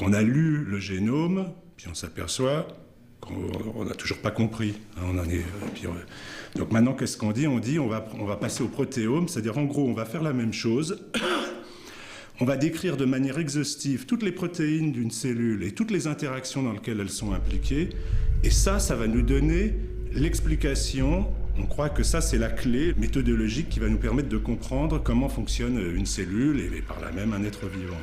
On a lu le génome, puis on s'aperçoit qu'on n'a toujours pas compris. Donc maintenant, qu'est-ce qu'on dit ? On dit on va passer au protéome, c'est-à-dire en gros, on va faire la même chose. On va décrire de manière exhaustive toutes les protéines d'une cellule et toutes les interactions dans lesquelles elles sont impliquées. Et ça va nous donner l'explication. On croit que ça, c'est la clé méthodologique qui va nous permettre de comprendre comment fonctionne une cellule et par là même un être vivant.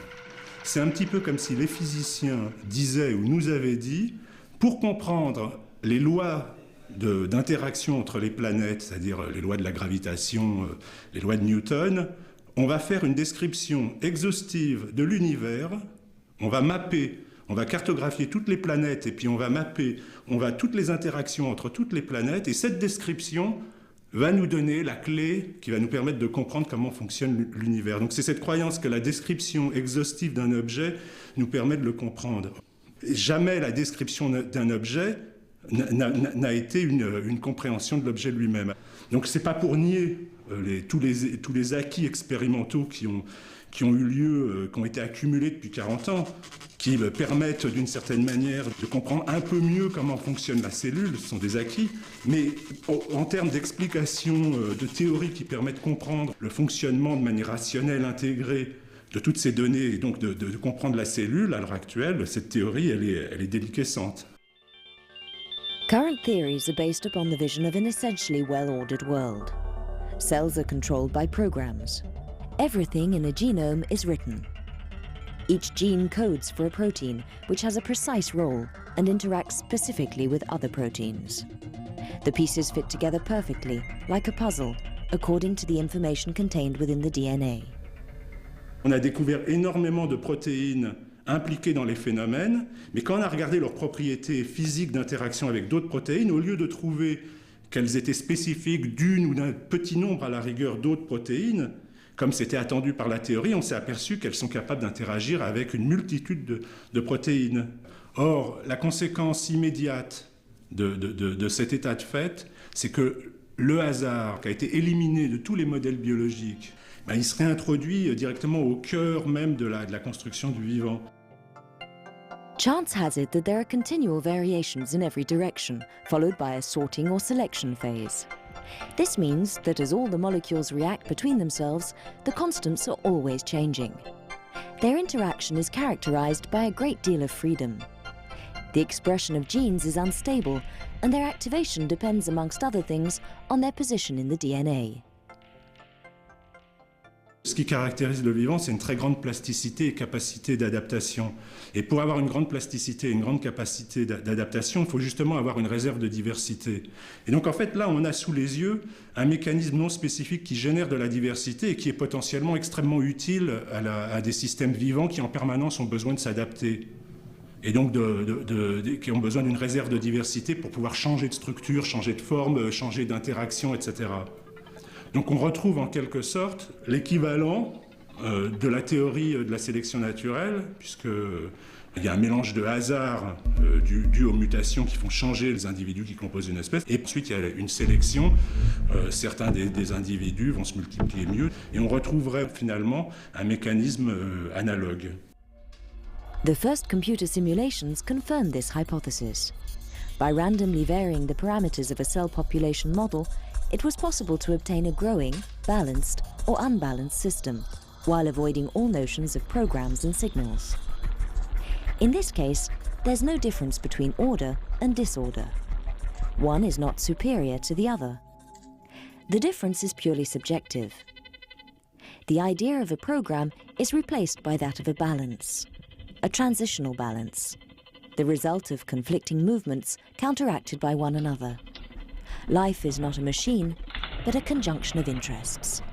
C'est un petit peu comme si les physiciens disaient ou nous avaient dit, pour comprendre les lois d'interaction entre les planètes, c'est-à-dire les lois de la gravitation, les lois de Newton, on va faire une description exhaustive de l'univers, on va mapper, on va cartographier toutes les planètes et puis on va mapper, toutes les interactions entre toutes les planètes et cette description va nous donner la clé qui va nous permettre de comprendre comment fonctionne l'univers. Donc c'est cette croyance que la description exhaustive d'un objet nous permet de le comprendre. Jamais la description d'un objet n'a été une compréhension de l'objet lui-même. Donc c'est pas pour nier tous les acquis expérimentaux qui ont eu lieu, qui ont été accumulés depuis 40 ans, qui permettent d'une certaine manière de comprendre un peu mieux comment fonctionne la cellule, ce sont des acquis, mais en termes d'explication, de théories qui permettent de comprendre le fonctionnement de manière rationnelle, intégrée, de toutes ces données, et donc de comprendre la cellule, à l'heure actuelle, cette théorie, elle est déliquescente. Current theories are based upon the vision of an essentially well-ordered world. Cells are controlled by programs. Everything in a genome is written. Each gene codes for a protein which has a precise role and interacts specifically with other proteins. The pieces fit together perfectly, like a puzzle, according to the information contained within the DNA. On a découvert énormément de protéines impliquées dans les phénomènes, mais quand on a regardé leurs propriétés physiques d'interaction avec d'autres protéines, au lieu de trouver qu'elles étaient spécifiques d'une ou d'un petit nombre à la rigueur d'autres protéines, comme c'était attendu par la théorie, on s'est aperçu qu'elles sont capables d'interagir avec une multitude de protéines. Or, la conséquence immédiate de cet état de fait, c'est que le hasard, qui a été éliminé de tous les modèles biologiques, il serait introduit directement au cœur même de la construction du vivant. Chance has it that there are continual variations in every direction, followed by a sorting or selection phase. This means that as all the molecules react between themselves, the constants are always changing. Their interaction is characterized by a great deal of freedom. The expression of genes is unstable, and their activation depends, amongst other things, on their position in the DNA. Ce qui caractérise le vivant, c'est une très grande plasticité et capacité d'adaptation. Et pour avoir une grande plasticité et une grande capacité d'adaptation, il faut justement avoir une réserve de diversité. Et donc en fait, là, on a sous les yeux un mécanisme non spécifique qui génère de la diversité et qui est potentiellement extrêmement utile à des systèmes vivants qui en permanence ont besoin de s'adapter. Et donc qui ont besoin d'une réserve de diversité pour pouvoir changer de structure, changer de forme, changer d'interaction, etc. Donc on retrouve en quelque sorte l'équivalent de la théorie de la sélection naturelle, puisqu'il y a un mélange de hasard dû aux mutations qui font changer les individus qui composent une espèce. Et ensuite, il y a une sélection. Certains des individus vont se multiplier mieux. Et on retrouverait finalement un mécanisme analogue. The first computer simulations confirmed this hypothesis. By randomly varying the parameters of a cell population model, it was possible to obtain a growing, balanced, or unbalanced system, while avoiding all notions of programs and signals. In this case, there's no difference between order and disorder. One is not superior to the other. The difference is purely subjective. The idea of a program is replaced by that of a balance, a transitional balance, the result of conflicting movements counteracted by one another. Life is not a machine, but a conjunction of interests.